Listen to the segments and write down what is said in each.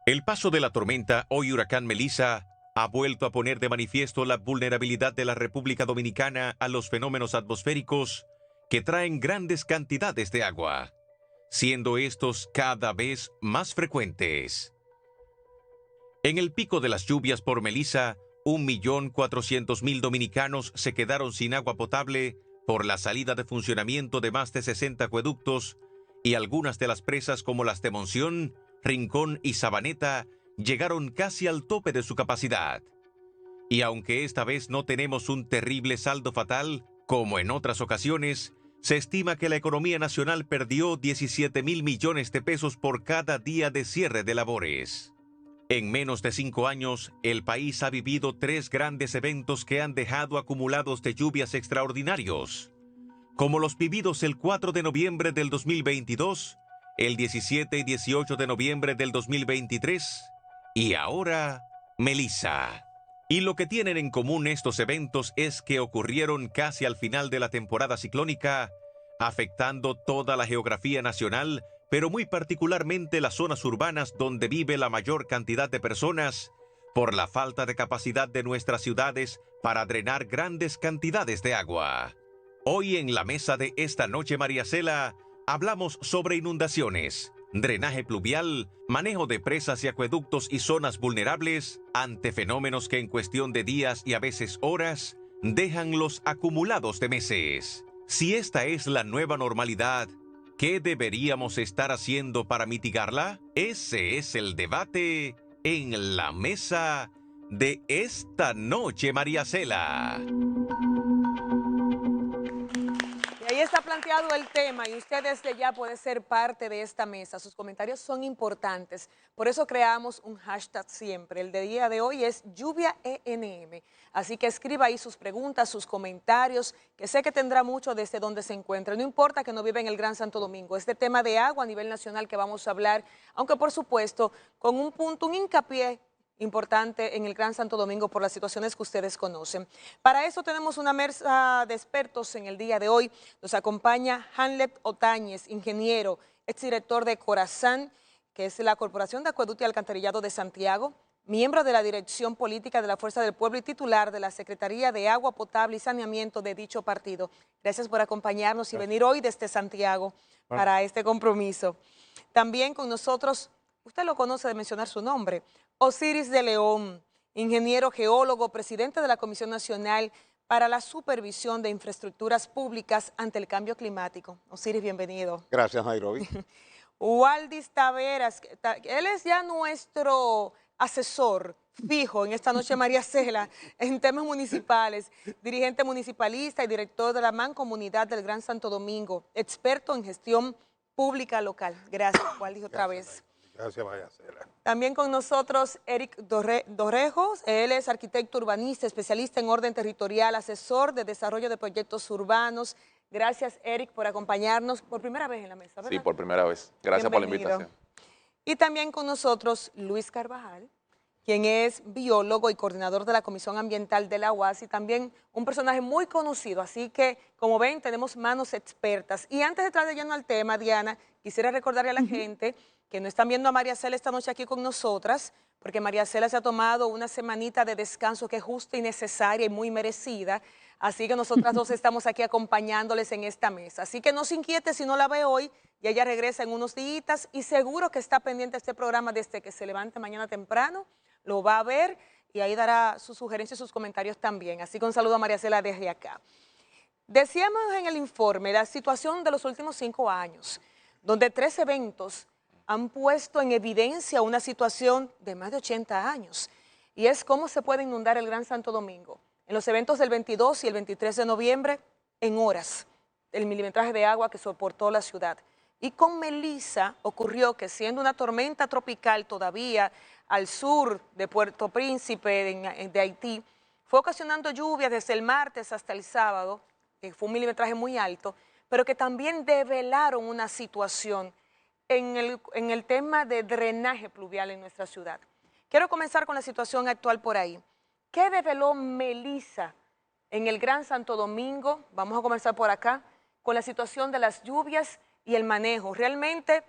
El paso de la tormenta, hoy huracán Melissa, ha vuelto a poner de manifiesto la vulnerabilidad de la República Dominicana a los fenómenos atmosféricos que traen grandes cantidades de agua, siendo estos cada vez más frecuentes. En el pico de las lluvias por Melissa, 1.400.000 dominicanos se quedaron sin agua potable por la salida de funcionamiento de más de 60 acueductos y algunas de las presas como las de Monción, Rincón y Sabaneta llegaron casi al tope de su capacidad. Y aunque esta vez no tenemos un terrible saldo fatal, como en otras ocasiones, se estima que la economía nacional perdió 17.000 millones de pesos por cada día de cierre de labores. En menos de 5 años, el país ha vivido 3 grandes eventos que han dejado acumulados de lluvias extraordinarios, como los vividos el 4 de noviembre del 2022, el 17 y 18 de noviembre del 2023 y ahora Melissa. Y lo que tienen en común estos eventos es que ocurrieron casi al final de la temporada ciclónica, afectando toda la geografía nacional, pero muy particularmente las zonas urbanas donde vive la mayor cantidad de personas, por la falta de capacidad de nuestras ciudades para drenar grandes cantidades de agua. Hoy en la mesa de esta noche, María Cela, hablamos sobre inundaciones, drenaje pluvial, manejo de presas y acueductos y zonas vulnerables ante fenómenos que en cuestión de días y a veces horas dejan los acumulados de meses. Si esta es la nueva normalidad, ¿qué deberíamos estar haciendo para mitigarla? Ese es el debate en la mesa de esta noche, María Cela. Y ahí está planteado el tema y usted desde ya puede ser parte de esta mesa. Sus comentarios son importantes. Por eso creamos un hashtag siempre. El de día de hoy es Lluvia ENM. Así que escriba ahí sus preguntas, sus comentarios, que sé que tendrá mucho desde donde se encuentre. No importa que no viva en el Gran Santo Domingo. Este tema de agua a nivel nacional que vamos a hablar, aunque por supuesto con un punto, un hincapié importante en el Gran Santo Domingo por las situaciones que ustedes conocen. Para eso tenemos una mesa de expertos en el día de hoy. Nos acompaña Hanlet Otañez, ingeniero, exdirector de Corazán, que es la Corporación de Acueducto y Alcantarillado de Santiago, miembro de la Dirección Política de la Fuerza del Pueblo y titular de la Secretaría de Agua Potable y Saneamiento de dicho partido. Gracias por acompañarnos y venir hoy desde Santiago para este compromiso. También con nosotros, usted lo conoce de mencionar su nombre, Osiris de León, ingeniero geólogo, presidente de la Comisión Nacional para la Supervisión de Infraestructuras Públicas ante el Cambio Climático. Osiris, bienvenido. Gracias, Nairobi. Waldis Taveras, él es ya nuestro asesor fijo en esta noche, María Cela, en temas municipales, dirigente municipalista y director de la Mancomunidad del Gran Santo Domingo, experto en gestión pública local. Gracias, Waldis, otra vez. Gracias, María Cela. También con nosotros Eric Dorrejos, él es arquitecto urbanista, especialista en orden territorial, asesor de desarrollo de proyectos urbanos. Gracias, Eric, por acompañarnos por primera vez en la mesa, ¿verdad? Sí, por primera vez. Gracias por la invitación. Y también con nosotros Luis Carvajal, quien es biólogo y coordinador de la Comisión Ambiental de la UAS y también un personaje muy conocido. Así que, como ven, tenemos manos expertas. Y antes de entrar de lleno al tema, Diana, quisiera recordarle a la gente que no están viendo a María Cela esta noche aquí con nosotras, porque María Cela se ha tomado una semanita de descanso que es justa y necesaria y muy merecida. Así que nosotras dos estamos aquí acompañándoles en esta mesa. Así que no se inquiete si no la ve hoy, y ella regresa en unos días y seguro que está pendiente de este programa desde que se levante mañana temprano, lo va a ver y ahí dará sus sugerencias y sus comentarios también. Así que un saludo a María Cela desde acá. Decíamos en el informe la situación de los últimos 5 años, donde 3 eventos han puesto en evidencia una situación de más de 80 años, y es cómo se puede inundar el Gran Santo Domingo. En los eventos del 22 y el 23 de noviembre, en horas, el milimetraje de agua que soportó la ciudad. Y con Melissa ocurrió que, siendo una tormenta tropical todavía al sur de Puerto Príncipe, de Haití, fue ocasionando lluvias desde el martes hasta el sábado, que fue un milimetraje muy alto, pero que también develaron una situación en el tema de drenaje pluvial en nuestra ciudad. Quiero comenzar con la situación actual por ahí. ¿Qué develó Melissa en el Gran Santo Domingo? Vamos a comenzar por acá, con la situación de las lluvias y el manejo. Realmente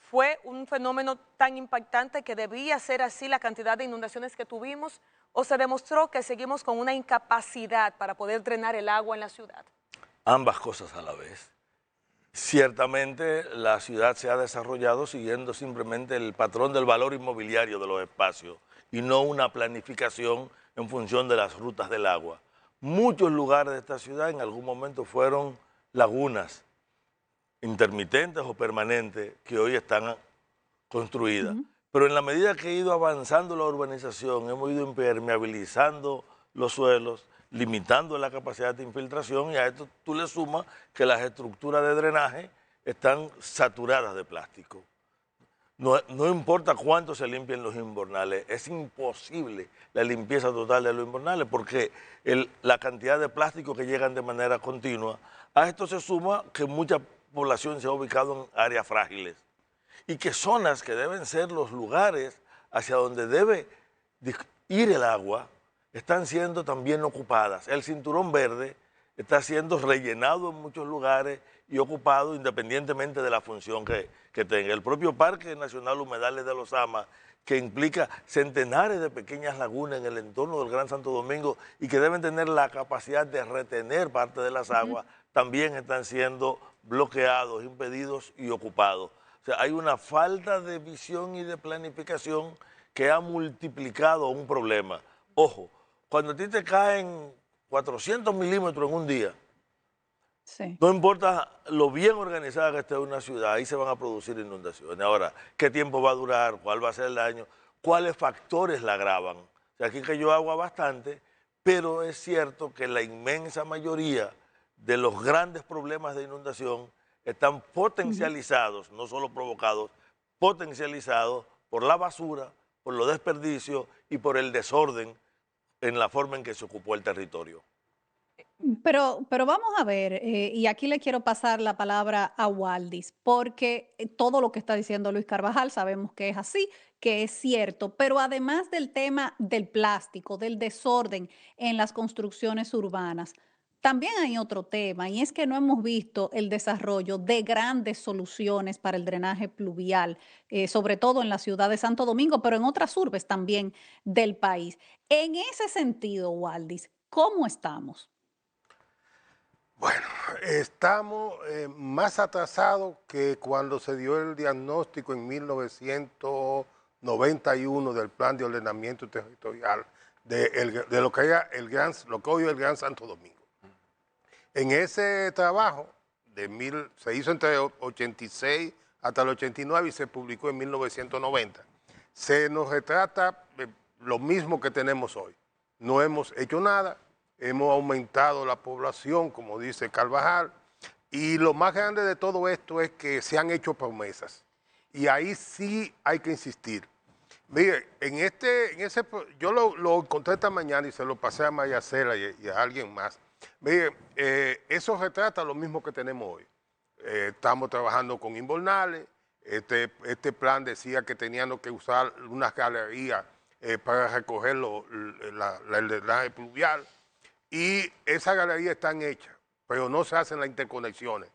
¿Fue un fenómeno tan impactante que debía ser así la cantidad de inundaciones que tuvimos? ¿O se demostró que seguimos con una incapacidad para poder drenar el agua en la ciudad? Ambas cosas a la vez. Ciertamente la ciudad se ha desarrollado siguiendo simplemente el patrón del valor inmobiliario de los espacios y no una planificación en función de las rutas del agua. Muchos lugares de esta ciudad en algún momento fueron lagunas intermitentes o permanentes que hoy están construidas. Pero en la medida que ha ido avanzando la urbanización, hemos ido impermeabilizando los suelos, limitando la capacidad de infiltración, y a esto tú le sumas que las estructuras de drenaje están saturadas de plástico. No importa cuánto se limpien los invernales, es imposible la limpieza total de los invernales porque la cantidad de plástico que llegan de manera continua. A esto se suma que mucha población se ha ubicado en áreas frágiles y que zonas que deben ser los lugares hacia donde debe ir el agua están siendo también ocupadas. El cinturón verde está siendo rellenado en muchos lugares y ocupado independientemente de la función que tenga. El propio Parque Nacional Humedales de los Amas, que implica centenares de pequeñas lagunas en el entorno del Gran Santo Domingo y que deben tener la capacidad de retener parte de las aguas, también están siendo bloqueados, impedidos y ocupados. O sea, hay una falta de visión y de planificación que ha multiplicado un problema. Ojo, cuando a ti te caen 400 milímetros en un día, sí, no importa lo bien organizada que esté una ciudad, ahí se van a producir inundaciones. Ahora, ¿qué tiempo va a durar? ¿Cuál va a ser el daño? ¿Cuáles factores la agravan? O sea, aquí cayó agua bastante, pero es cierto que la inmensa mayoría de los grandes problemas de inundación están potencializados, no solo provocados, potencializados por la basura, por los desperdicios y por el desorden en la forma en que se ocupó el territorio. Pero vamos a ver, y aquí le quiero pasar la palabra a Waldis, porque todo lo que está diciendo Luis Carvajal sabemos que es así, que es cierto, pero además del tema del plástico, del desorden en las construcciones urbanas, también hay otro tema, y es que no hemos visto el desarrollo de grandes soluciones para el drenaje pluvial, sobre todo en la ciudad de Santo Domingo, pero en otras urbes también del país. En ese sentido, Waldis, ¿cómo estamos? Bueno, estamos más atrasados que cuando se dio el diagnóstico en 1991 del Plan de Ordenamiento Territorial de lo que era lo que hoy es el Gran Santo Domingo. En ese trabajo se hizo entre el 86 hasta el 89 y se publicó en 1990. Se nos retrata lo mismo que tenemos hoy. No hemos hecho nada. Hemos aumentado la población, como dice Carvajal, y lo más grande de todo esto es que se han hecho promesas. Y ahí sí hay que insistir. Mire, yo lo encontré esta mañana y se lo pasé a María Cela y a alguien más. Mire, eso retrata lo mismo que tenemos hoy. Estamos trabajando con invernales. Este plan decía que teníamos que usar unas galerías para recoger el drenaje pluvial. Y esas galerías están hechas, pero no se hacen las interconexiones.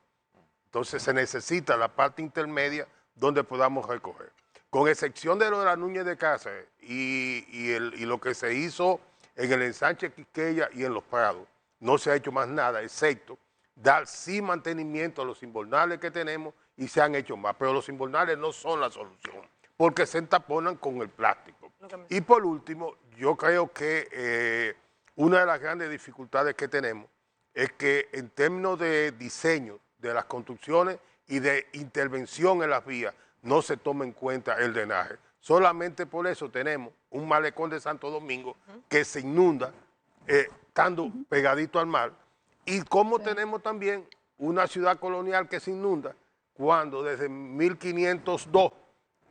Entonces se necesita la parte intermedia donde podamos recoger. Con excepción de lo de la Núñez de Cáceres y lo que se hizo en el ensanche Quisqueya y en Los Prados, no se ha hecho más nada, excepto dar sí mantenimiento a los invernales que tenemos y se han hecho más. Pero los invernales no son la solución, porque se entaponan con el plástico. Y por último, yo creo que una de las grandes dificultades que tenemos es que en términos de diseño de las construcciones y de intervención en las vías no se toma en cuenta el drenaje. Solamente por eso tenemos un malecón de Santo Domingo que se inunda estando pegadito al mar, y como tenemos también una ciudad colonial que se inunda cuando desde 1502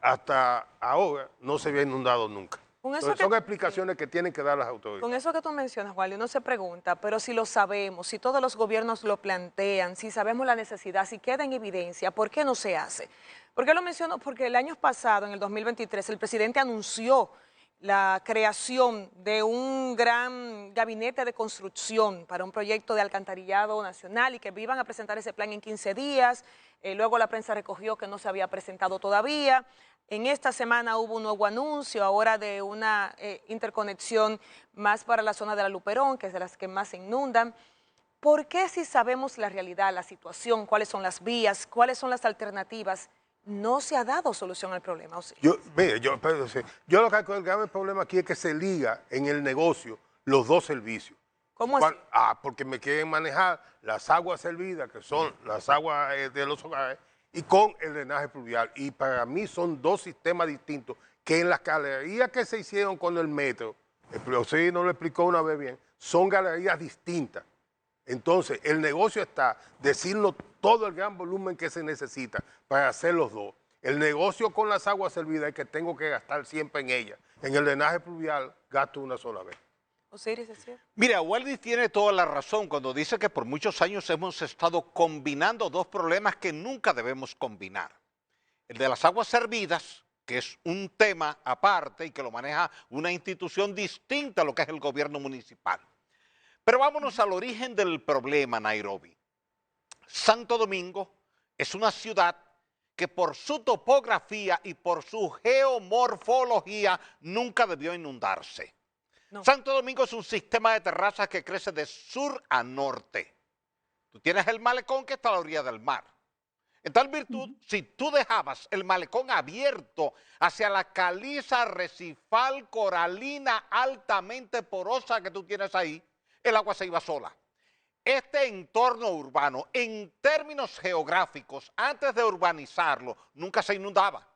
hasta ahora no se había inundado nunca. Entonces, son explicaciones que tienen que dar las autoridades. Con eso que tú mencionas, Wally, uno se pregunta, pero si lo sabemos, si todos los gobiernos lo plantean, si sabemos la necesidad, si queda en evidencia, ¿por qué no se hace? ¿Por qué lo menciono? Porque el año pasado, en el 2023, el presidente anunció la creación de un gran gabinete de construcción para un proyecto de alcantarillado nacional y que iban a presentar ese plan en 15 días. Luego la prensa recogió que no se había presentado todavía. En esta semana hubo un nuevo anuncio ahora de una interconexión más para la zona de la Luperón, que es de las que más se inundan. ¿Por qué, si sabemos la realidad, la situación, cuáles son las vías, cuáles son las alternativas, no se ha dado solución al problema? Mire, yo lo que creo el grave problema aquí es que se liga en el negocio los dos servicios. ¿Cómo así? Porque me quieren manejar las aguas servidas, que son las aguas de los hogares, y con el drenaje pluvial. Y para mí son dos sistemas distintos que en las galerías que se hicieron con el metro, el no lo explicó una vez bien, son galerías distintas. Entonces, el negocio está decirnos todo el gran volumen que se necesita para hacer los dos. El negocio con las aguas servidas es que tengo que gastar siempre en ellas. En el drenaje pluvial gasto una sola vez. Osiris, ¿es cierto? Mira, Waldis tiene toda la razón cuando dice que por muchos años hemos estado combinando dos problemas que nunca debemos combinar. El de las aguas servidas, que es un tema aparte y que lo maneja una institución distinta a lo que es el gobierno municipal. Pero vámonos al origen del problema, Nairobi. Santo Domingo es una ciudad que por su topografía y por su geomorfología nunca debió inundarse. No. Santo Domingo es un sistema de terrazas que crece de sur a norte. Tú tienes el malecón que está a la orilla del mar. En tal virtud, si tú dejabas el malecón abierto hacia la caliza arrecifal coralina altamente porosa que tú tienes ahí, el agua se iba sola. Este entorno urbano, en términos geográficos, antes de urbanizarlo, nunca se inundaba.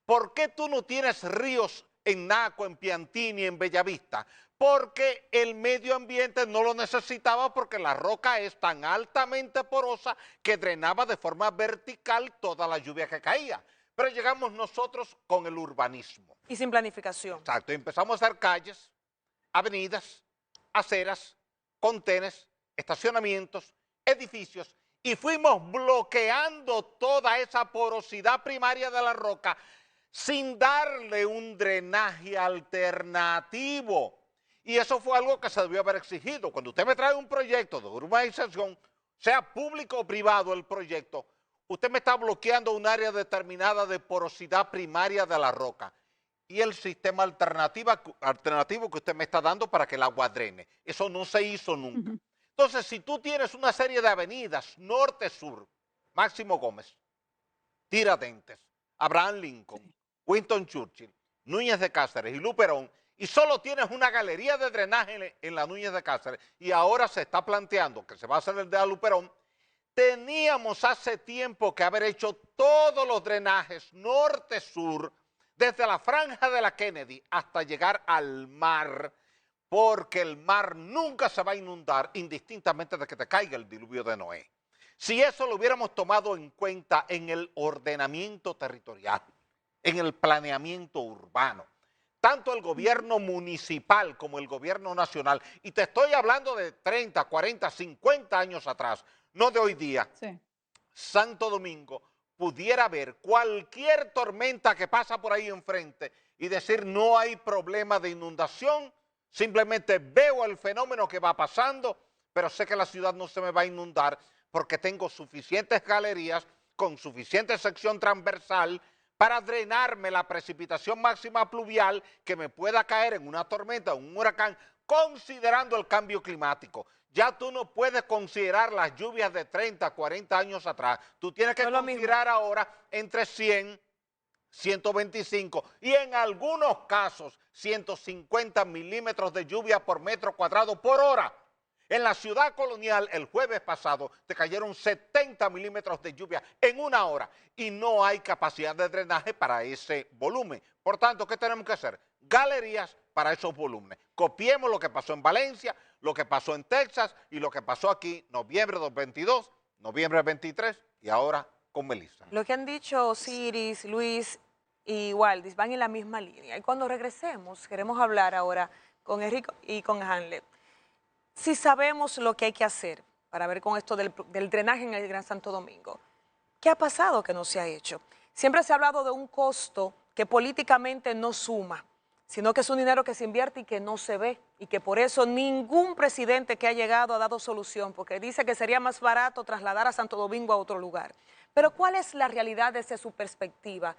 ¿Por qué tú no tienes ríos en Naco, en Piantini, en Bellavista? Porque el medio ambiente no lo necesitaba porque la roca es tan altamente porosa que drenaba de forma vertical toda la lluvia que caía. Pero llegamos nosotros con el urbanismo. Y sin planificación. Exacto, empezamos a hacer calles, avenidas, aceras, contenes, estacionamientos, edificios, y fuimos bloqueando toda esa porosidad primaria de la roca sin darle un drenaje alternativo. Y eso fue algo que se debió haber exigido. Cuando usted me trae un proyecto de urbanización, sea público o privado el proyecto, usted me está bloqueando un área determinada de porosidad primaria de la roca. Y el sistema alternativo que usted me está dando para que el agua drene. Eso no se hizo nunca. Entonces, si tú tienes una serie de avenidas, norte-sur, Máximo Gómez, Tiradentes, Abraham Lincoln, Winston Churchill, Núñez de Cáceres y Luperón, y solo tienes una galería de drenaje en la Núñez de Cáceres, y ahora se está planteando que se va a hacer el de la Luperón, teníamos hace tiempo que haber hecho todos los drenajes norte-sur, desde la franja de la Kennedy hasta llegar al mar, porque el mar nunca se va a inundar indistintamente de que te caiga el diluvio de Noé. Si eso lo hubiéramos tomado en cuenta en el ordenamiento territorial, en el planeamiento urbano, tanto el gobierno municipal como el gobierno nacional, y te estoy hablando de 30, 40, 50 años atrás, no de hoy día, sí. Santo Domingo pudiera ver cualquier tormenta que pasa por ahí enfrente y decir no hay problema de inundación, simplemente veo el fenómeno que va pasando, pero sé que la ciudad no se me va a inundar porque tengo suficientes galerías con suficiente sección transversal para drenarme la precipitación máxima pluvial que me pueda caer en una tormenta, en un huracán, considerando el cambio climático. Ya tú no puedes considerar las lluvias de 30, 40 años atrás. Tú tienes que considerar ahora entre 100, 125 y en algunos casos 150 milímetros de lluvia por metro cuadrado por hora. En la ciudad colonial el jueves pasado te cayeron 70 milímetros de lluvia en una hora y no hay capacidad de drenaje para ese volumen. Por tanto, ¿qué tenemos que hacer? Galerías para esos volúmenes. Copiemos lo que pasó en Valencia, lo que pasó en Texas y lo que pasó aquí noviembre del 22, noviembre del 23 y ahora con Melissa. Lo que han dicho Osiris, Luis y Waldis van en la misma línea. Y cuando regresemos, queremos hablar ahora con Enrique y con Hanley. Si sabemos lo que hay que hacer para ver con esto del drenaje en el Gran Santo Domingo, ¿qué ha pasado que no se ha hecho? Siempre se ha hablado de un costo que políticamente no suma. sino que es un dinero que se invierte y que no se ve, y que por eso ningún presidente que ha llegado ha dado solución, porque dice que sería más barato trasladar a Santo Domingo a otro lugar. Pero ¿cuál es la realidad desde su perspectiva?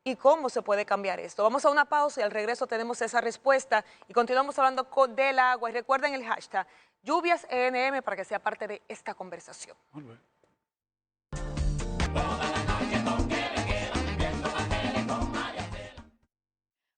¿Y cómo se puede cambiar esto? Vamos a una pausa y al regreso tenemos esa respuesta y continuamos hablando del agua. Y recuerden el hashtag lluvias_ENM para que sea parte de esta conversación. Muy bien.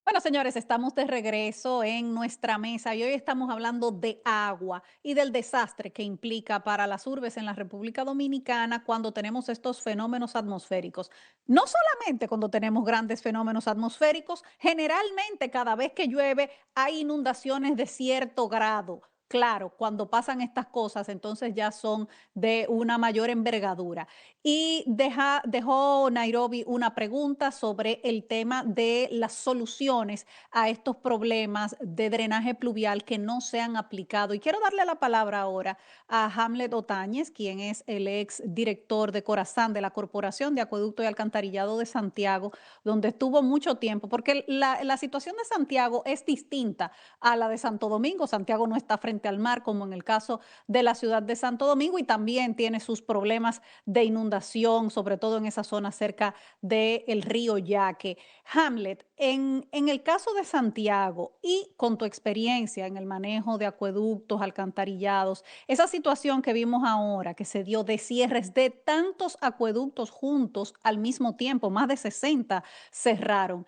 Bueno, señores, estamos de regreso en nuestra mesa y hoy estamos hablando de agua y del desastre que implica para las urbes en la República Dominicana cuando tenemos estos fenómenos atmosféricos. No solamente cuando tenemos grandes fenómenos atmosféricos, generalmente cada vez que llueve hay inundaciones de cierto grado. Claro, cuando pasan estas cosas, entonces ya son de una mayor envergadura. Y dejó Nairobi una pregunta sobre el tema de las soluciones a estos problemas de drenaje pluvial que no se han aplicado. Y quiero darle la palabra ahora a Hamlet Otañez, quien es el ex director de Corazán de la Corporación de Acueducto y Alcantarillado de Santiago, donde estuvo mucho tiempo, porque la situación de Santiago es distinta a la de Santo Domingo. Santiago no está frente al mar, como en el caso de la ciudad de Santo Domingo, y también tiene sus problemas de inundación, sobre todo en esa zona cerca del río Yaque. Hamlet, en el caso de Santiago y con tu experiencia en el manejo de acueductos, alcantarillados, esa situación que vimos ahora, que se dio de cierres de tantos acueductos juntos al mismo tiempo, más de 60 cerraron.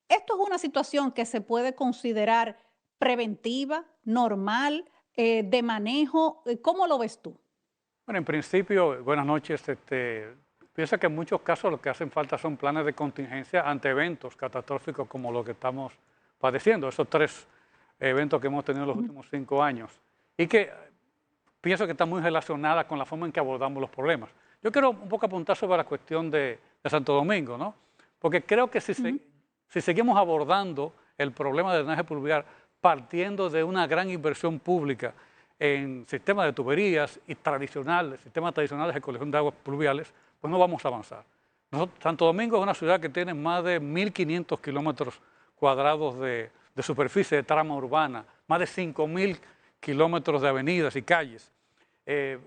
¿Esto es una situación que se puede considerar preventiva, normal, de manejo? ¿Cómo lo ves tú? Bueno, en principio, buenas noches. Pienso que en muchos casos lo que hacen falta son planes de contingencia ante eventos catastróficos como lo que estamos padeciendo, esos 3 eventos que hemos tenido en los últimos 5 años, y que pienso que están muy relacionadas con la forma en que abordamos los problemas. Yo quiero un poco apuntar sobre la cuestión de Santo Domingo, ¿no? Porque creo que si seguimos abordando el problema del drenaje pluvial partiendo de una gran inversión pública en sistemas de tuberías y sistemas tradicionales de colección de aguas pluviales, pues no vamos a avanzar. Santo Domingo es una ciudad que tiene más de 1.500 kilómetros cuadrados de superficie de trama urbana, más de 5.000 kilómetros de avenidas y calles.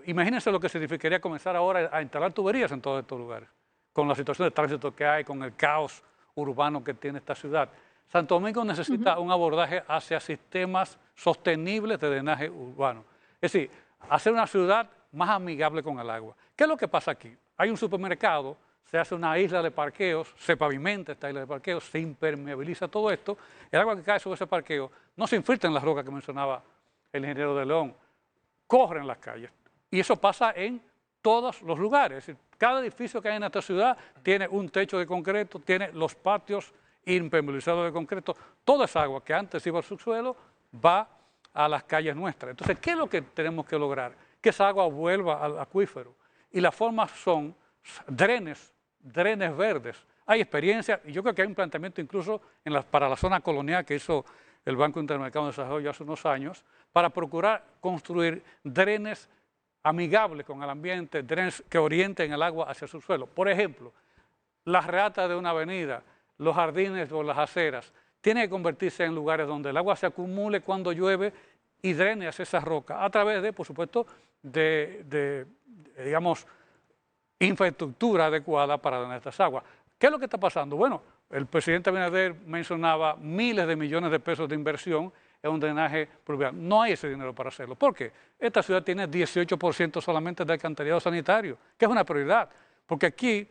Imagínense lo que significaría comenzar ahora a instalar tuberías en todos estos lugares, con la situación de tránsito que hay, con el caos urbano que tiene esta ciudad. Santo Domingo necesita un abordaje hacia sistemas sostenibles de drenaje urbano. Es decir, hacer una ciudad más amigable con el agua. ¿Qué es lo que pasa aquí? Hay un supermercado, se hace una isla de parqueos, se pavimenta esta isla de parqueos, se impermeabiliza todo esto, el agua que cae sobre ese parqueo no se infiltra en las rocas que mencionaba el ingeniero de León, corre en las calles. Y eso pasa en todos los lugares. Es decir, cada edificio que hay en esta ciudad tiene un techo de concreto, tiene los patios impermeabilizado de concreto, toda esa agua que antes iba al subsuelo va a las calles nuestras. Entonces, ¿qué es lo que tenemos que lograr? Que esa agua vuelva al acuífero. Y las formas son drenes verdes. Hay experiencia, y yo creo que hay un planteamiento incluso para la zona colonial que hizo el Banco Interamericano de Desarrollo hace unos años, para procurar construir drenes amigables con el ambiente, drenes que orienten el agua hacia el subsuelo. Por ejemplo, las reatas de una avenida, los jardines o las aceras, tienen que convertirse en lugares donde el agua se acumule cuando llueve y drene hacia esas rocas, a través de, por supuesto, digamos, infraestructura adecuada para drenar estas aguas. ¿Qué es lo que está pasando? Bueno, el presidente Abinader mencionaba miles de millones de pesos de inversión en un drenaje pluvial. No hay ese dinero para hacerlo. ¿Por qué? Esta ciudad tiene 18% solamente de alcantarillado sanitario, que es una prioridad, porque aquí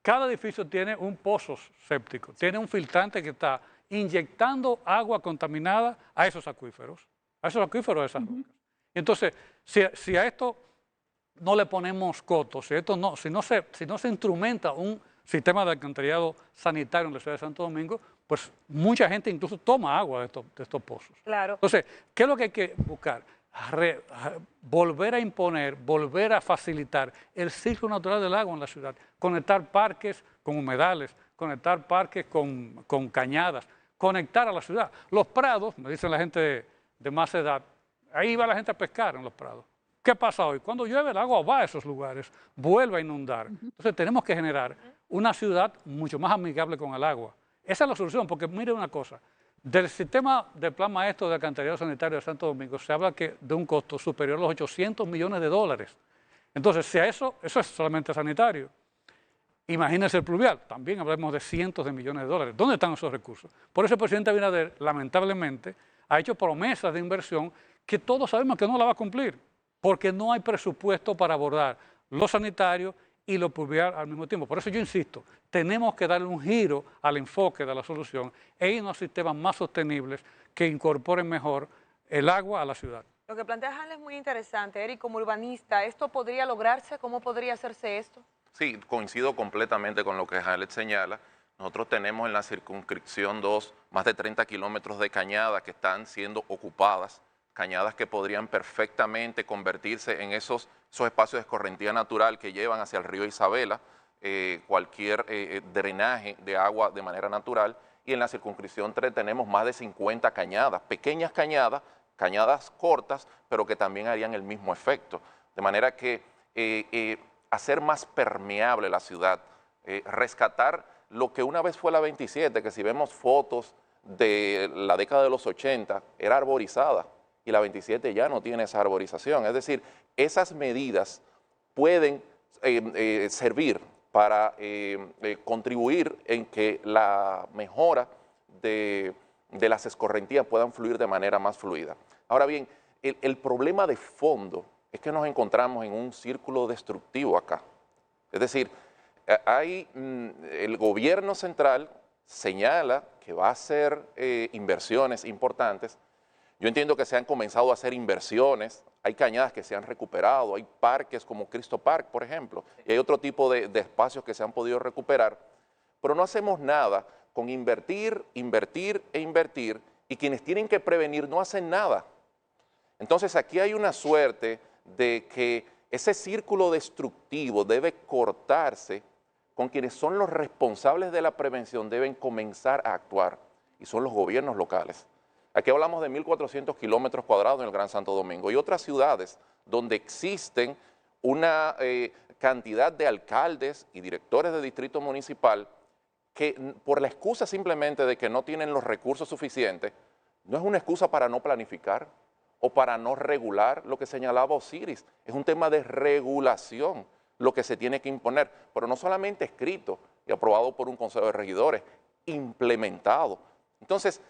cada edificio tiene un pozo séptico, tiene un filtrante que está inyectando agua contaminada a esos acuíferos, de esas rocas. Y entonces, si a esto no le ponemos cotos, si no se instrumenta un sistema de alcantarillado sanitario en la ciudad de Santo Domingo, pues mucha gente incluso toma agua de estos pozos. Claro. Entonces, ¿qué es lo que hay que buscar? Volver a imponer, volver a facilitar el ciclo natural del agua en la ciudad, conectar parques con humedales, conectar parques con cañadas, conectar a la ciudad. Los prados, me dicen la gente de más edad, ahí va la gente a pescar en los prados. ¿Qué pasa hoy? Cuando llueve el agua va a esos lugares, vuelve a inundar. Entonces tenemos que generar una ciudad mucho más amigable con el agua. Esa es la solución, porque mire una cosa, Del sistema del Plan Maestro de Alcantarillado Sanitario de Santo Domingo se habla que de un costo superior a los 800 millones de dólares. Entonces, si a eso es solamente sanitario. Imagínense el pluvial, también hablamos de cientos de millones de dólares. ¿Dónde están esos recursos? Por eso el presidente Abinader, lamentablemente, ha hecho promesas de inversión que todos sabemos que no la va a cumplir, porque no hay presupuesto para abordar lo sanitario y lo pluvial al mismo tiempo. Por eso yo insisto, tenemos que darle un giro al enfoque de la solución e irnos a sistemas más sostenibles que incorporen mejor el agua a la ciudad. Lo que plantea Hanley es muy interesante, Eric, como urbanista. ¿Esto podría lograrse? ¿Cómo podría hacerse esto? Sí, coincido completamente con lo que Hamlet señala. Nosotros tenemos en la circunscripción 2 más de 30 kilómetros de cañadas que están siendo ocupadas, cañadas que podrían perfectamente convertirse en esos espacios de escorrentía natural que llevan hacia el río Isabela, cualquier drenaje de agua de manera natural. Y en la circunscripción 3 tenemos más de 50 cañadas, pequeñas cañadas cortas, pero que también harían el mismo efecto. De manera que hacer más permeable la ciudad, rescatar lo que una vez fue la 27, que si vemos fotos de la década de los 80, era arborizada, y la 27 ya no tiene esa arborización. Es decir, esas medidas pueden servir para contribuir en que la mejora de las escorrentías puedan fluir de manera más fluida. Ahora bien, el problema de fondo es que nos encontramos en un círculo destructivo acá. Es decir, el gobierno central señala que va a hacer inversiones importantes. Yo entiendo que se han comenzado a hacer inversiones, hay cañadas que se han recuperado, hay parques como Cristo Park, por ejemplo, y hay otro tipo de espacios que se han podido recuperar, pero no hacemos nada con invertir, invertir e invertir, y quienes tienen que prevenir no hacen nada. Entonces aquí hay una suerte de que ese círculo destructivo debe cortarse con quienes son los responsables de la prevención, deben comenzar a actuar, y son los gobiernos locales. Aquí hablamos de 1.400 kilómetros cuadrados en el Gran Santo Domingo y otras ciudades donde existen una cantidad de alcaldes y directores de distrito municipal que por la excusa simplemente de que no tienen los recursos suficientes, no es una excusa para no planificar o para no regular lo que señalaba Osiris. Es un tema de regulación lo que se tiene que imponer, pero no solamente escrito y aprobado por un consejo de regidores, implementado. Entonces,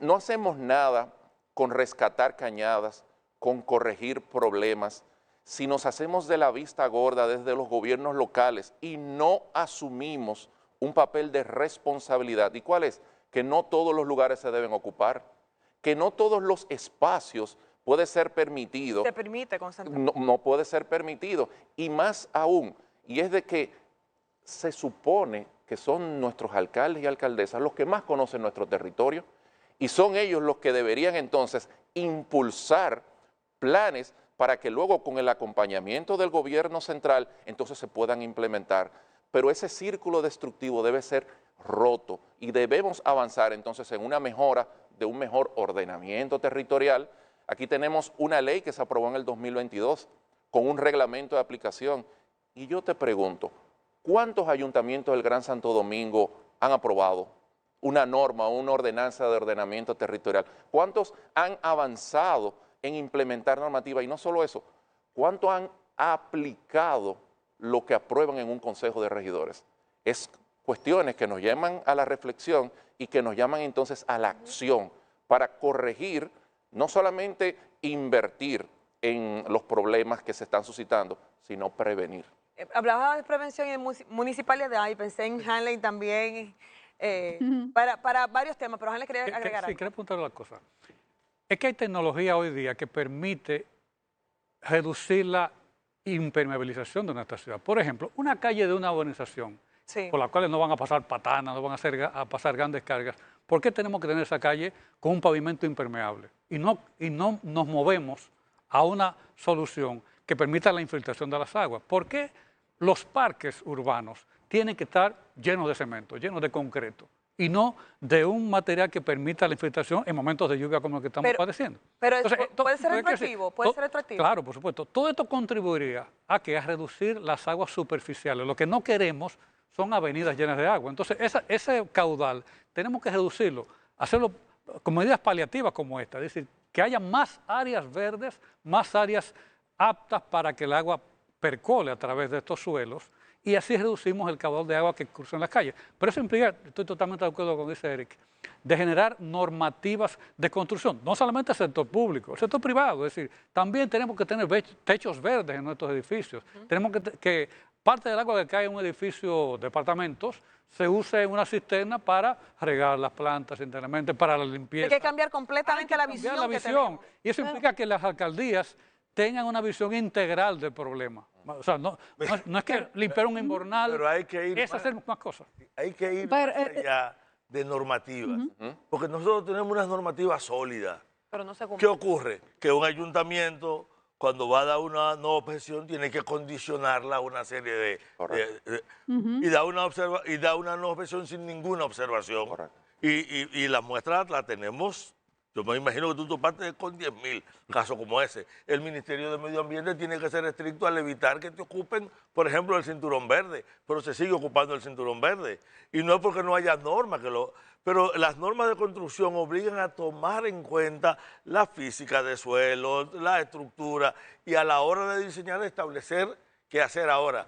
no hacemos nada con rescatar cañadas, con corregir problemas, si nos hacemos de la vista gorda desde los gobiernos locales y no asumimos un papel de responsabilidad. ¿Y cuál es? Que no todos los lugares se deben ocupar, que no todos los espacios puede ser permitido. Se permite constantemente. No puede ser permitido. Y más aún, y es de que se supone que son nuestros alcaldes y alcaldesas los que más conocen nuestro territorio y son ellos los que deberían entonces impulsar planes para que luego con el acompañamiento del gobierno central entonces se puedan implementar. Pero ese círculo destructivo debe ser roto y debemos avanzar entonces en una mejora de un mejor ordenamiento territorial. Aquí tenemos una ley que se aprobó en el 2022 con un reglamento de aplicación. Y yo te pregunto, ¿cuántos ayuntamientos del Gran Santo Domingo han aprobado una norma, una ordenanza de ordenamiento territorial? ¿Cuántos han avanzado en implementar normativa? Y no solo eso, ¿cuántos han aplicado lo que aprueban en un consejo de regidores? Es cuestiones que nos llaman a la reflexión y que nos llaman entonces a la acción para corregir, no solamente invertir en los problemas que se están suscitando, sino prevenir. Hablaba de prevención en municipalidad y pensé en Hanley también para varios temas, pero Hanley quería agregar algo. Sí, quería apuntar una cosa. Es que hay tecnología hoy día que permite reducir la impermeabilización de nuestra ciudad. Por ejemplo, una calle de una urbanización, por la cual no van a pasar patanas, no van a pasar grandes cargas. ¿Por qué tenemos que tener esa calle con un pavimento impermeable? Y no nos movemos a una solución que permita la infiltración de las aguas. ¿Por qué los parques urbanos tienen que estar llenos de cemento, llenos de concreto, y no de un material que permita la infiltración en momentos de lluvia como el que estamos padeciendo? Pero entonces, puede ser retroactivo, puede ser retroactivo. Claro, por supuesto. Todo esto contribuiría a reducir las aguas superficiales. Lo que no queremos son avenidas llenas de agua. Entonces, ese caudal tenemos que reducirlo hacerlo con medidas paliativas como esta, es decir, que haya más áreas verdes, más áreas aptas para que el agua percole a través de estos suelos y así reducimos el caudal de agua que cruza en las calles. Pero eso implica, estoy totalmente de acuerdo con dice Eric, de generar normativas de construcción, no solamente el sector público, el sector privado, es decir, también tenemos que tener techos verdes en nuestros edificios, tenemos que parte del agua que cae en un edificio de apartamentos se use en una cisterna para regar las plantas internamente, para la limpieza. Hay que cambiar completamente la visión que tenemos. Y eso implica que las alcaldías tengan una visión integral del problema. O sea, no es que limpiar un invernal, pero hay que ir es hacer más cosas. Hay que ir más allá de normativas, porque nosotros tenemos unas normativas sólidas. Pero no se ¿Qué cumple. ocurre? Que un ayuntamiento, cuando va a dar una nueva objeción, tiene que condicionarla a una serie y da una nueva objeción sin ninguna observación. Correcto. Y la muestra la tenemos. Yo me imagino que tú topaste con 10.000 casos como ese. El Ministerio de Medio Ambiente tiene que ser estricto al evitar que te ocupen, por ejemplo, el cinturón verde, pero se sigue ocupando el cinturón verde. Y no es porque no haya normas, pero las normas de construcción obligan a tomar en cuenta la física de suelo, la estructura, y a la hora de diseñar, establecer qué hacer ahora.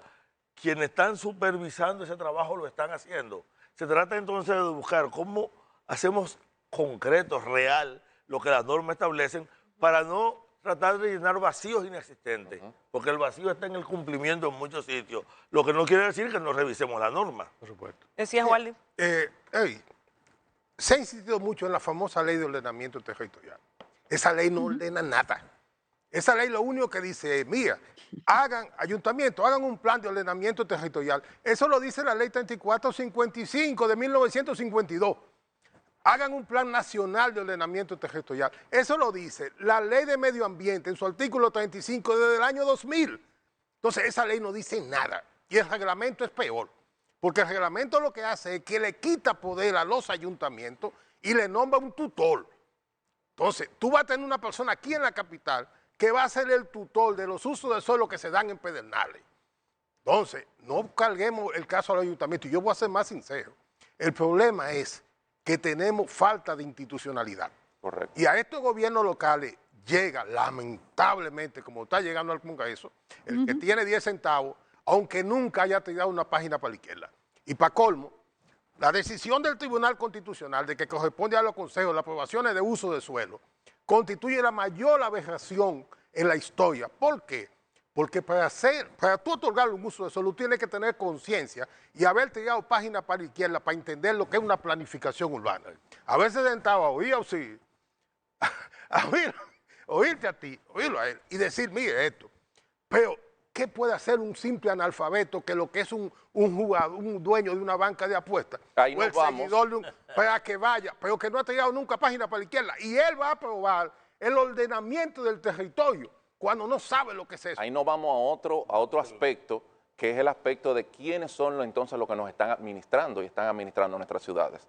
Quienes están supervisando ese trabajo lo están haciendo. Se trata entonces de buscar cómo hacemos concreto, real, lo que las normas establecen, para no tratar de llenar vacíos inexistentes, porque el vacío está en el cumplimiento en muchos sitios, lo que no quiere decir que no revisemos la norma. Por supuesto. Decía Waldi. Se ha insistido mucho en la famosa ley de ordenamiento territorial. Esa ley no ordena nada. Esa ley lo único que dice es, mira, ayuntamientos, hagan un plan de ordenamiento territorial. Eso lo dice la ley 3455 de 1952. Hagan un plan nacional de ordenamiento territorial. Eso lo dice la ley de medio ambiente en su artículo 35 desde el año 2000. Entonces esa ley no dice nada y el reglamento es peor, porque el reglamento lo que hace es que le quita poder a los ayuntamientos y le nombra un tutor. Entonces tú vas a tener una persona aquí en la capital que va a ser el tutor de los usos de suelo que se dan en Pedernales. Entonces no carguemos el caso al ayuntamiento y yo voy a ser más sincero. El problema es que tenemos falta de institucionalidad. Correcto. Y a estos gobiernos locales llega, lamentablemente, como está llegando al Congreso, el que tiene 10 centavos, aunque nunca haya tirado una página para la izquierda. Y para colmo, la decisión del Tribunal Constitucional de que corresponde a los consejos las aprobaciones de uso de suelo constituye la mayor aberración en la historia. ¿Por qué? Porque para tú otorgar un uso de suelo, tienes que tener conciencia y haber tirado página para la izquierda para entender lo que es una planificación urbana. A veces sentado a oír oírte a ti, oírlo a él y decir, mire esto. Pero, ¿qué puede hacer un simple analfabeto que lo que es un dueño de una banca de apuestas? Ahí o el nos vamos. seguidor para que vaya, pero que no ha tirado nunca página para la izquierda. Y él va a aprobar el ordenamiento del territorio cuando no sabe lo que es eso. Ahí nos vamos a otro aspecto, que es el aspecto de quiénes son entonces los que nos están administrando y están administrando nuestras ciudades.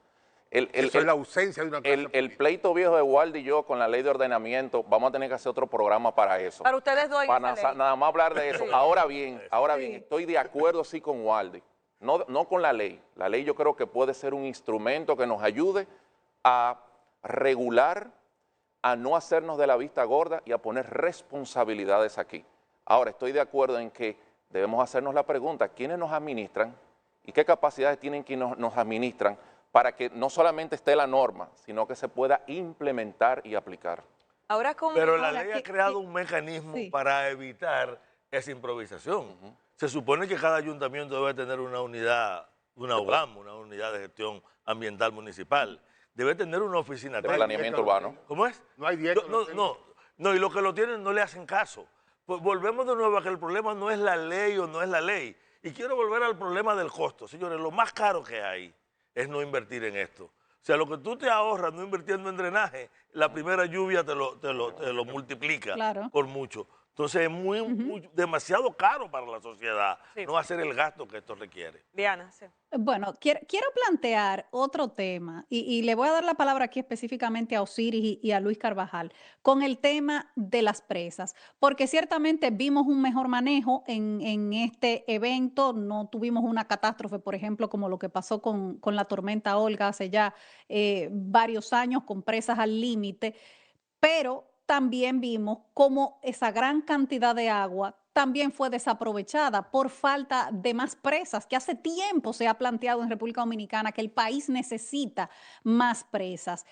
Eso es la ausencia de una clase el política. pleito viejo de Waldi y yo con la ley de ordenamiento, vamos a tener que hacer otro programa para eso. Para ustedes dos. Para nada más hablar de eso. Ahora bien, estoy de acuerdo sí con Waldi, no con la ley. La ley yo creo que puede ser un instrumento que nos ayude a regular, a no hacernos de la vista gorda y a poner responsabilidades aquí. Ahora, estoy de acuerdo en que debemos hacernos la pregunta, ¿quiénes nos administran y qué capacidades tienen quienes nos administran para que no solamente esté la norma, sino que se pueda implementar y aplicar? Ahora como... Pero la Ahora, ley ¿qué- ha creado qué- un mecanismo Sí. para evitar esa improvisación. Se supone que cada ayuntamiento debe tener una unidad, una UGAM, una unidad de gestión ambiental municipal. Debe tener una oficina De técnica. planeamiento urbano. ¿Cómo es? No hay 10 que lo tengan. No, y los que lo tienen no le hacen caso. Pues volvemos de nuevo a que el problema no es la ley o no es la ley. Y quiero volver al problema del costo. Señores, lo más caro que hay es no invertir en esto. O sea, lo que tú te ahorras no invirtiendo en drenaje, la primera lluvia te lo multiplica Claro. por mucho. Entonces es demasiado caro para la sociedad Sí. no hacer el gasto que esto requiere. Diana, sí. Bueno, quiero plantear otro tema y le voy a dar la palabra aquí específicamente a Osiris y a Luis Carvajal con el tema de las presas, porque ciertamente vimos un mejor manejo en este evento, no tuvimos una catástrofe, por ejemplo, como lo que pasó con la tormenta Olga hace ya varios años con presas al límite, pero también vimos cómo esa gran cantidad de agua también fue desaprovechada por falta de más presas, que hace tiempo se ha planteado en República Dominicana que el país necesita más presas.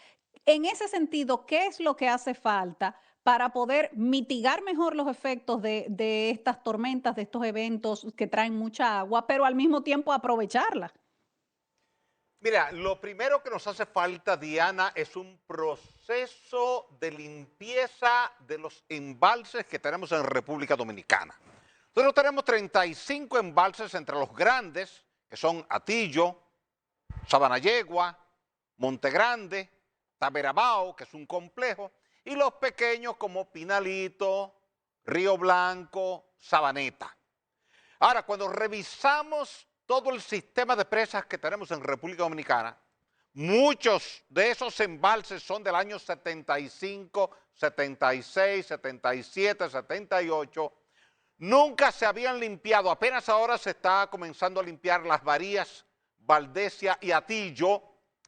En ese sentido, ¿qué es lo que hace falta para poder mitigar mejor los efectos de estas tormentas, de estos eventos que traen mucha agua, pero al mismo tiempo aprovecharla? Mira, lo primero que nos hace falta, Diana, es un proceso de limpieza de los embalses que tenemos en República Dominicana. Nosotros tenemos 35 embalses entre los grandes, que son Atillo, Sabanayegua, Montegrande, Taberabao, que es un complejo, y los pequeños como Pinalito, Río Blanco, Sabaneta. Ahora, cuando revisamos todo el sistema de presas que tenemos en República Dominicana, muchos de esos embalses son del año 75, 76, 77, 78. Nunca se habían limpiado, apenas ahora se está comenzando a limpiar las Barías, Valdesia y Atillo,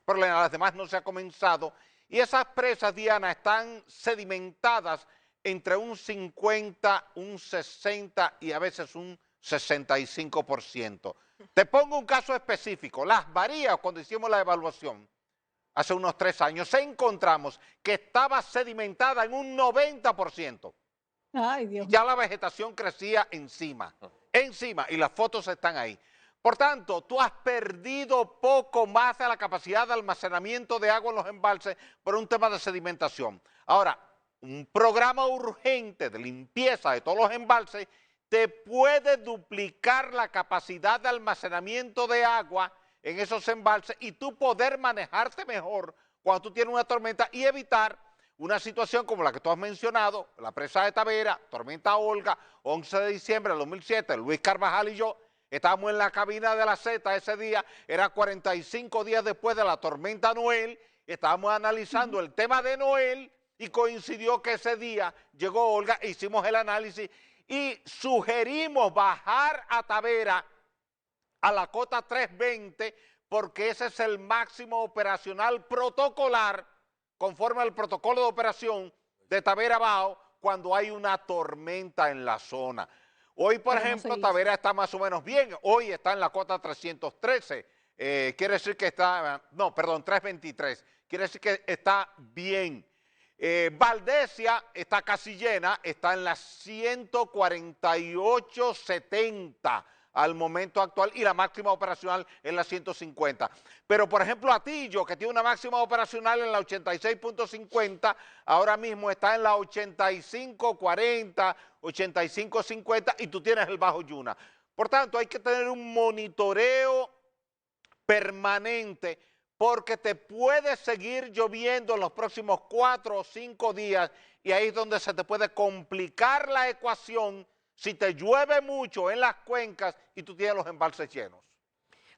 pero en las demás no se ha comenzado. Y esas presas, Diana, están sedimentadas entre un 50, un 60 y a veces un 65%. Te pongo un caso específico. Las Barías, cuando hicimos la evaluación, hace unos 3 años, encontramos que estaba sedimentada en un 90%. Ay, Dios. Ya la vegetación crecía encima, y las fotos están ahí. Por tanto, tú has perdido poco más de la capacidad de almacenamiento de agua en los embalses por un tema de sedimentación. Ahora, un programa urgente de limpieza de todos los embalses te puede duplicar la capacidad de almacenamiento de agua en esos embalses y tú poder manejarte mejor cuando tú tienes una tormenta y evitar una situación como la que tú has mencionado, la presa de Tavera, tormenta Olga, 11 de diciembre del 2007, Luis Carvajal y yo estábamos en la cabina de la Z ese día, era 45 días después de la tormenta Noel, estábamos analizando el tema de Noel y coincidió que ese día llegó Olga, hicimos el análisis y sugerimos bajar a Tavera a la cota 320 porque ese es el máximo operacional protocolar conforme al protocolo de operación de Tavera Bao cuando hay una tormenta en la zona. Hoy, por ejemplo, Tavera está más o menos bien, hoy está en la cota 313, quiere decir que está, no, perdón, 323, quiere decir que está bien. Valdesia está casi llena, está en las 148.70 al momento actual y la máxima operacional en la 150. Pero por ejemplo Atillo, que tiene una máxima operacional en la 86.50, ahora mismo está en la 85.40, 85.50 y tú tienes el Bajo Yuna. Por tanto, hay que tener un monitoreo permanente porque te puede seguir lloviendo en los próximos 4 o 5 días y ahí es donde se te puede complicar la ecuación si te llueve mucho en las cuencas y tú tienes los embalses llenos.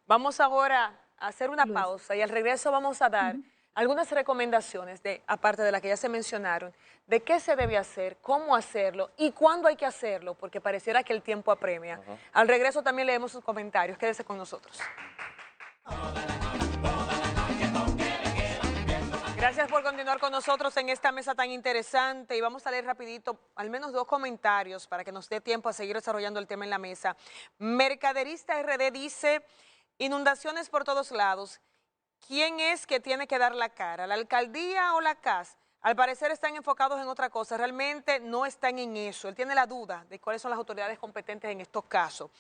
Vamos ahora a hacer una pausa y al regreso vamos a dar algunas recomendaciones, aparte de las que ya se mencionaron, de qué se debe hacer, cómo hacerlo y cuándo hay que hacerlo, porque pareciera que el tiempo apremia. Al regreso también leemos sus comentarios. Quédese con nosotros. Gracias por continuar con nosotros en esta mesa tan interesante y vamos a leer rapidito al menos 2 comentarios para que nos dé tiempo a seguir desarrollando el tema en la mesa. Mercaderista RD dice, inundaciones por todos lados. ¿Quién es que tiene que dar la cara? ¿La alcaldía o la CAS? Al parecer están enfocados en otra cosa, realmente no están en eso. Él tiene la duda de cuáles son las autoridades competentes en estos casos.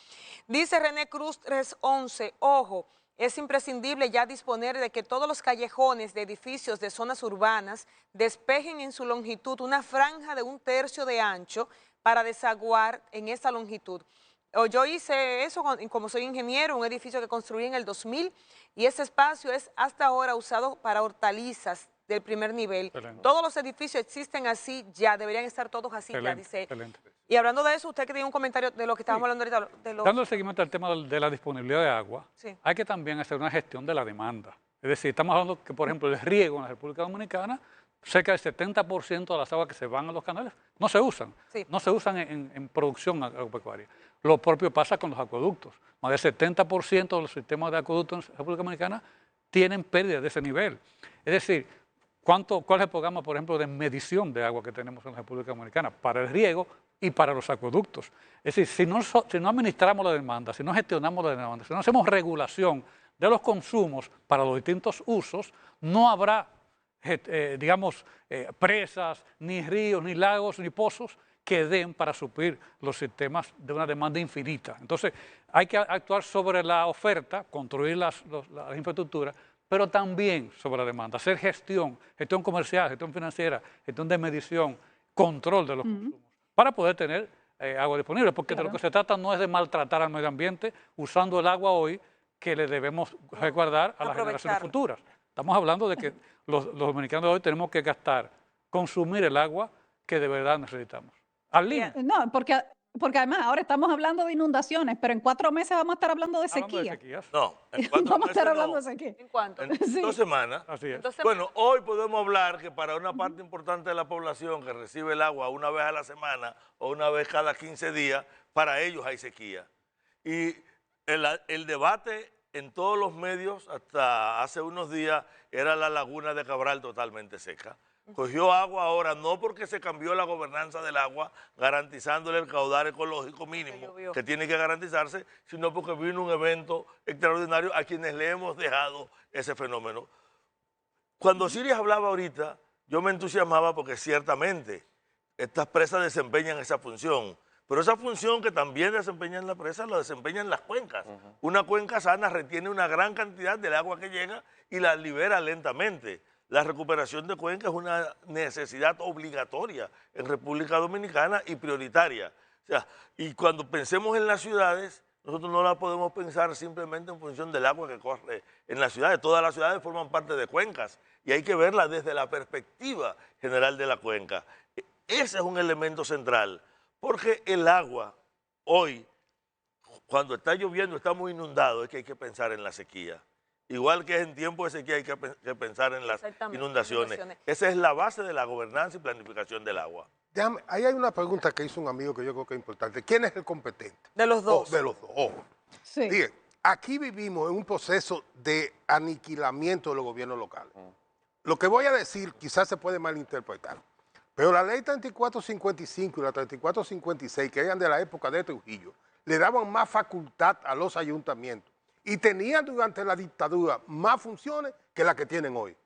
Dice René Cruz 311, ojo, es imprescindible ya disponer de que todos los callejones de edificios de zonas urbanas despejen en su longitud una franja de 1/3 de ancho para desaguar en esa longitud. Yo hice eso como soy ingeniero, un edificio que construí en el 2000 y ese espacio es hasta ahora usado para hortalizas del primer nivel. Excelente. Todos los edificios existen así ya, deberían estar todos así ya, Excelente, dice. excelente. Y hablando de eso, usted que tiene un comentario de lo que estábamos hablando ahorita, de los... Dando seguimiento al tema de la disponibilidad de agua, Sí. hay que también hacer una gestión de la demanda. Es decir, estamos hablando que, por ejemplo, el riego en la República Dominicana, cerca del 70% de las aguas que se van a los canales no se usan. Sí. No se usan en producción agropecuaria. Lo propio pasa con los acueductos. Más del 70% de los sistemas de acueductos en la República Dominicana tienen pérdidas de ese nivel. Es decir, ¿cuál es el programa, por ejemplo, de medición de agua que tenemos en la República Dominicana para el riego y para los acueductos? Es decir, si no administramos la demanda, si no gestionamos la demanda, si no hacemos regulación de los consumos para los distintos usos, no habrá, presas, ni ríos, ni lagos, ni pozos que den para suplir los sistemas de una demanda infinita. Entonces, hay que actuar sobre la oferta, construir las infraestructuras, pero también sobre la demanda, hacer gestión comercial, gestión financiera, gestión de medición, control de los consumos, para poder tener agua disponible, porque de lo que se trata no es de maltratar al medio ambiente usando el agua hoy que le debemos resguardar a las generaciones futuras. Estamos hablando de que los dominicanos de hoy tenemos que consumir el agua que de verdad necesitamos. Arlene. No, porque además ahora estamos hablando de inundaciones, pero en 4 meses vamos a estar hablando de Hablando de sequía. sequías. No, en 4 Vamos a estar meses hablando no. de sequía. ¿En cuánto? En Sí. 2 semanas. Así es. Entonces, Bueno, hoy podemos hablar que para una parte importante de la población que recibe el agua una vez a la semana o una vez cada 15 días, para ellos hay sequía. Y el debate en todos los medios hasta hace unos días era la laguna de Cabral totalmente seca. Cogió agua ahora no porque se cambió la gobernanza del agua, garantizándole el caudal ecológico mínimo que tiene que garantizarse, sino porque vino un evento extraordinario a quienes le hemos dejado ese fenómeno. Cuando Siria hablaba ahorita, yo me entusiasmaba porque ciertamente estas presas desempeñan esa función, pero esa función que también desempeñan las presas la desempeñan las cuencas. Una cuenca sana retiene una gran cantidad del agua que llega y la libera lentamente. La recuperación de cuencas es una necesidad obligatoria en República Dominicana y prioritaria. O sea, y cuando pensemos en las ciudades, nosotros no la podemos pensar simplemente en función del agua que corre en las ciudades. Todas las ciudades forman parte de cuencas y hay que verla desde la perspectiva general de la cuenca. Ese es un elemento central, porque el agua hoy, cuando está lloviendo, estamos inundados, es que hay que pensar en la sequía. Igual que en tiempo de sequía hay que pensar en las inundaciones. Esa es la base de la gobernanza y planificación del agua. Déjame, ahí hay una pregunta que hizo un amigo que yo creo que es importante. ¿Quién es el competente? de los dos. De los dos, ojo. Sí. Miren, aquí vivimos en un proceso de aniquilamiento de los gobiernos locales. Lo que voy a decir quizás se puede malinterpretar, pero la ley 3455 y la 3456, que eran de la época de Trujillo, le daban más facultad a los ayuntamientos y tenían durante la dictadura más funciones que las que tienen hoy.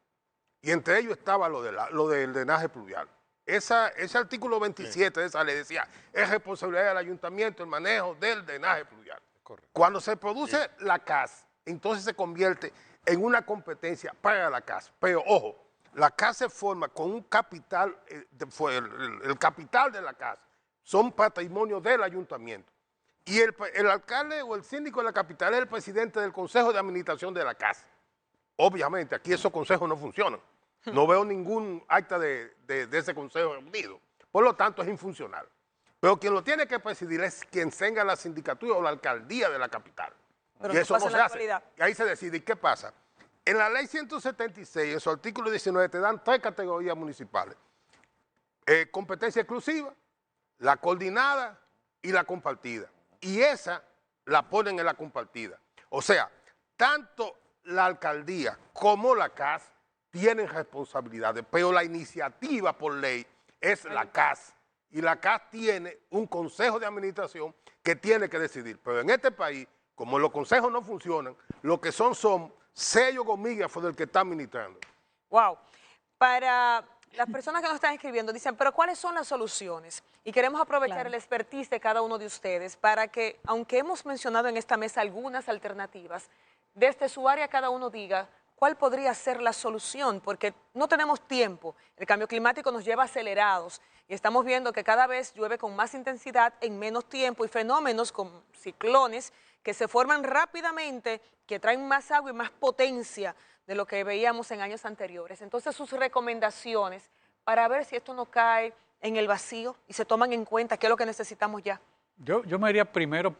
Y entre ellos estaba lo del drenaje pluvial. Ese artículo 27 de esa ley decía, es responsabilidad del ayuntamiento el manejo del drenaje pluvial. Correcto. Cuando se produce la CAS, entonces se convierte en una competencia para la CAS. Pero ojo, la CAS se forma con un capital, el capital de la CAS son patrimonio del ayuntamiento. Y el alcalde o el síndico de la capital es el presidente del Consejo de Administración de la CAS. Obviamente, aquí esos consejos no funcionan. No veo ningún acta de ese consejo reunido. Por lo tanto, es infuncional. Pero quien lo tiene que presidir es quien tenga la sindicatura o la alcaldía de la capital. Pero y eso no se hace. actualidad. Y ahí se decide. ¿Y qué pasa? En la ley 176, en su artículo 19, te dan 3 categorías municipales. Competencia exclusiva, la coordinada y la compartida. Y esa la ponen en la compartida. O sea, tanto la alcaldía como la CAS tienen responsabilidades, pero la iniciativa por ley es la CAS. Y la CAS tiene un consejo de administración que tiene que decidir. Pero en este país, como los consejos no funcionan, lo que son sellos gomígrafos del que está administrando. Wow. Para las personas que nos están escribiendo, dicen, pero ¿cuáles son las soluciones? Y queremos aprovechar el expertise de cada uno de ustedes para que, aunque hemos mencionado en esta mesa algunas alternativas, desde su área cada uno diga cuál podría ser la solución, porque no tenemos tiempo. El cambio climático nos lleva acelerados. Y estamos viendo que cada vez llueve con más intensidad en menos tiempo y fenómenos como ciclones que se forman rápidamente, que traen más agua y más potencia de lo que veíamos en años anteriores. Entonces, sus recomendaciones para ver si esto no cae en el vacío y se toman en cuenta qué es lo que necesitamos ya. Yo me iría primero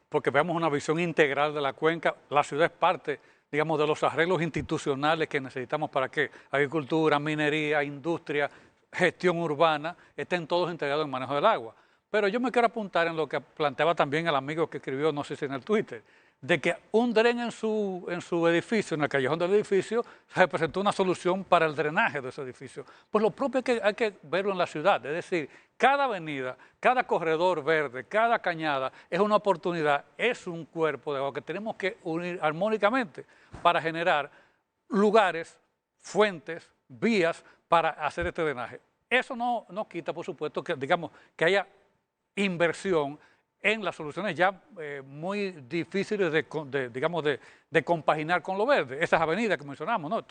porque veamos una visión integral de la cuenca. La ciudad es parte, digamos, de los arreglos institucionales que necesitamos para que agricultura, minería, industria, gestión urbana estén todos integrados en manejo del agua. Pero yo me quiero apuntar en lo que planteaba también el amigo que escribió, no sé si en el Twitter, de que un dren en su edificio, en el callejón del edificio, representó una solución para el drenaje de ese edificio. Pues lo propio hay que verlo en la ciudad, es decir, cada avenida, cada corredor verde, cada cañada es una oportunidad, es un cuerpo de agua que tenemos que unir armónicamente para generar lugares, fuentes, vías para hacer este drenaje. Eso no quita, por supuesto, que digamos que haya inversión en las soluciones ya muy difíciles de compaginar con lo verde. Esas avenidas que mencionamos, ¿no?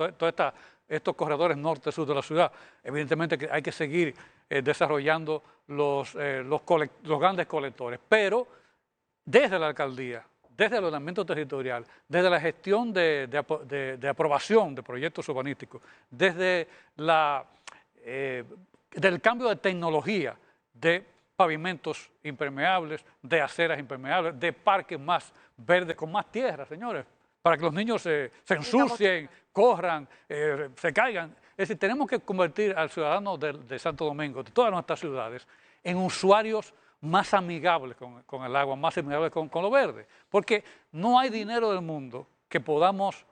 Estos corredores norte-sur de la ciudad, evidentemente que hay que seguir desarrollando los grandes colectores, pero desde la alcaldía, desde el ordenamiento territorial, desde la gestión de aprobación de proyectos urbanísticos, desde del cambio de tecnología de pavimentos impermeables, de aceras impermeables, de parques más verdes, con más tierra, señores, para que los niños se ensucien, corran, se caigan. Es decir, tenemos que convertir al ciudadano de Santo Domingo, de todas nuestras ciudades, en usuarios más amigables con el agua, más amigables con lo verde, porque no hay dinero del mundo que podamos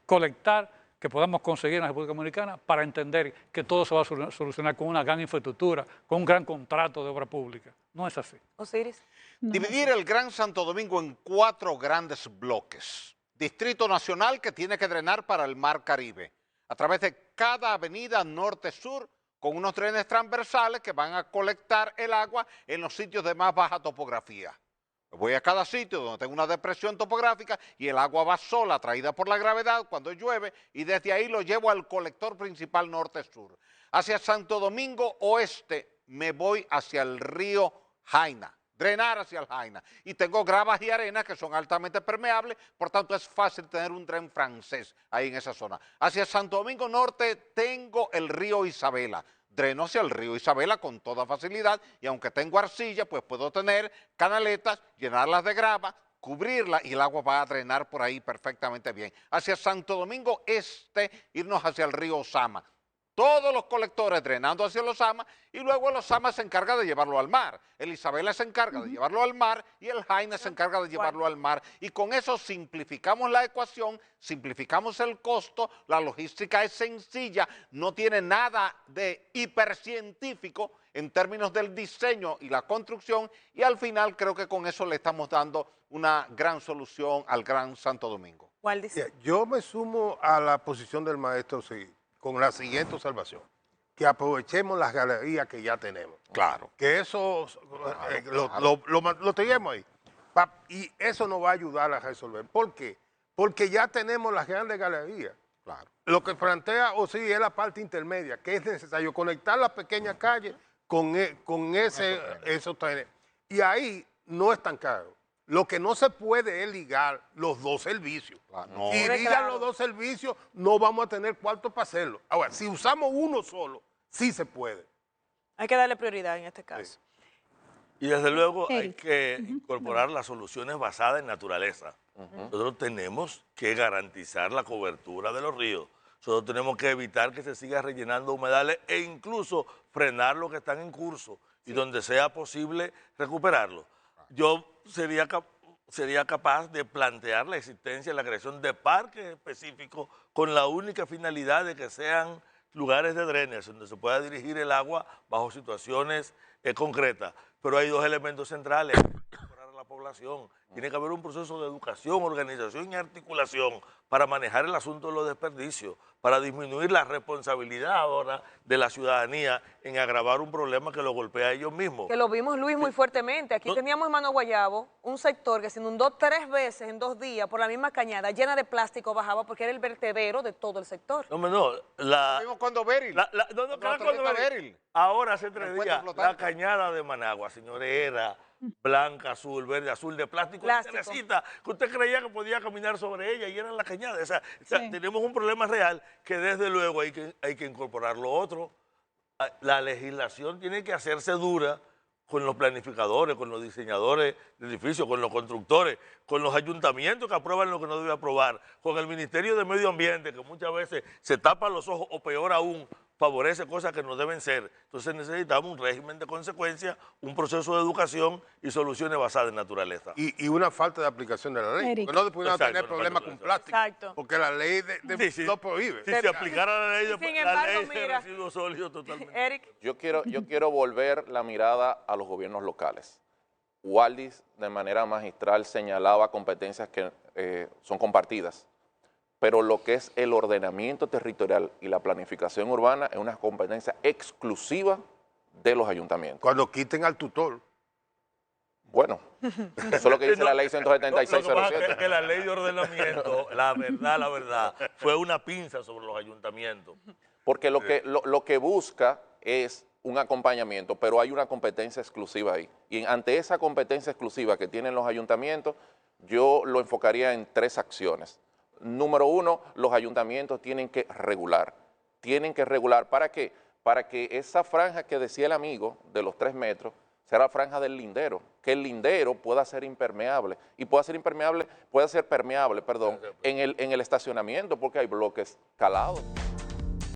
colectar, que podamos conseguir en la República Dominicana para entender que todo se va a solucionar con una gran infraestructura, con un gran contrato de obra pública. No es así. Osiris. Dividir el Gran Santo Domingo en 4 grandes bloques. Distrito Nacional, que tiene que drenar para el Mar Caribe, a través de cada avenida norte-sur, con unos drenes transversales que van a colectar el agua en los sitios de más baja topografía. Voy a cada sitio donde tengo una depresión topográfica y el agua va sola, atraída por la gravedad cuando llueve, y desde ahí lo llevo al colector principal norte-sur. Hacia Santo Domingo Oeste me voy hacia el río Jaina, drenar hacia el Jaina. Y tengo gravas y arenas que son altamente permeables, por tanto es fácil tener un dren francés ahí en esa zona. Hacia Santo Domingo Norte tengo el río Isabela. Dreno hacia el río Isabela con toda facilidad y aunque tengo arcilla, pues puedo tener canaletas, llenarlas de grava, cubrirla y el agua va a drenar por ahí perfectamente bien. Hacia Santo Domingo Este, irnos hacia el río Osama. Todos los colectores drenando hacia el Osama y luego el Osama se encarga de llevarlo al mar. El Isabela se encarga de llevarlo al mar y el Jaina se encarga de llevarlo al mar. Y con eso simplificamos la ecuación, simplificamos el costo, la logística es sencilla, no tiene nada de hipercientífico en términos del diseño y la construcción y al final creo que con eso le estamos dando una gran solución al Gran Santo Domingo. Waldis. Yo me sumo a la posición del maestro sí, con la siguiente observación, que aprovechemos las galerías que ya tenemos. Claro. Que eso lo tenemos ahí. Y eso nos va a ayudar a resolver. ¿Por qué? Porque ya tenemos las grandes galerías. Claro. Lo que plantea Osiris es la parte intermedia, que es necesario conectar las pequeñas calles con esos trenes. Y ahí no es tan caro. Lo que no se puede es ligar los dos servicios. No. Si ligan los dos servicios, no vamos a tener cuarto para hacerlo. Ahora, si usamos uno solo, sí se puede. Hay que darle prioridad en este caso. Y desde luego hay que incorporar las soluciones basadas en naturaleza. Nosotros tenemos que garantizar la cobertura de los ríos. Nosotros tenemos que evitar que se siga rellenando humedales e incluso frenar los que están en curso y donde sea posible recuperarlos. Yo sería capaz de plantear la existencia y la creación de parques específicos con la única finalidad de que sean lugares de drenes donde se pueda dirigir el agua bajo situaciones concretas. Pero hay 2 elementos centrales. Hay que mejorar a la población. Tiene que haber un proceso de educación, organización y articulación para manejar el asunto de los desperdicios, para disminuir la responsabilidad ahora de la ciudadanía en agravar un problema que lo golpea a ellos mismos. Que lo vimos, Luis, muy fuertemente. Aquí teníamos en Mano Guayabo un sector que se inundó 3 veces en 2 días por la misma cañada, llena de plástico, bajaba porque era el vertedero de todo el sector. No, Lo vimos cuando Beryl. Beryl. Ahora hace 3 puente días, flotante. la cañada de Managua, señores, era blanca, azul, verde, azul, de plástico, Plástico. teresita, que usted creía que podía caminar sobre ella y era en la cañada. O sea, Sí. tenemos un problema real que desde luego hay que incorporar lo otro. La legislación tiene que hacerse dura con los planificadores, con los diseñadores de edificios, con los constructores, con los ayuntamientos que aprueban lo que no debe aprobar, con el Ministerio de Medio Ambiente, que muchas veces se tapa los ojos o peor aún, favorece cosas que no deben ser. Entonces necesitamos un régimen de consecuencia, un proceso de educación y soluciones basadas en naturaleza. Y una falta de aplicación de la ley. Eric. Porque no pudieron Exacto, tener no, problemas falta con de plástico. Exacto. Porque la ley lo prohíbe. Si se aplicara la ley, Y sin la embargo, ley de mira. residuos sólidos totalmente. Eric, Yo quiero volver la mirada a los gobiernos locales. Waldis de manera magistral señalaba competencias que son compartidas, pero lo que es el ordenamiento territorial y la planificación urbana es una competencia exclusiva de los ayuntamientos. Cuando quiten al tutor. Bueno, eso es lo que dice la ley Lo que pasa es 17607. que la ley de ordenamiento, la verdad, fue una pinza sobre los ayuntamientos. Porque lo que busca es un acompañamiento, pero hay una competencia exclusiva ahí. Y ante esa competencia exclusiva que tienen los ayuntamientos, yo lo enfocaría en 3 acciones. Número 1, los ayuntamientos tienen que regular. Tienen que regular, ¿para qué? Para que esa franja que decía el amigo de los 3 metros sea la franja del lindero, que el lindero pueda ser impermeable y pueda ser permeable, en el estacionamiento porque hay bloques calados.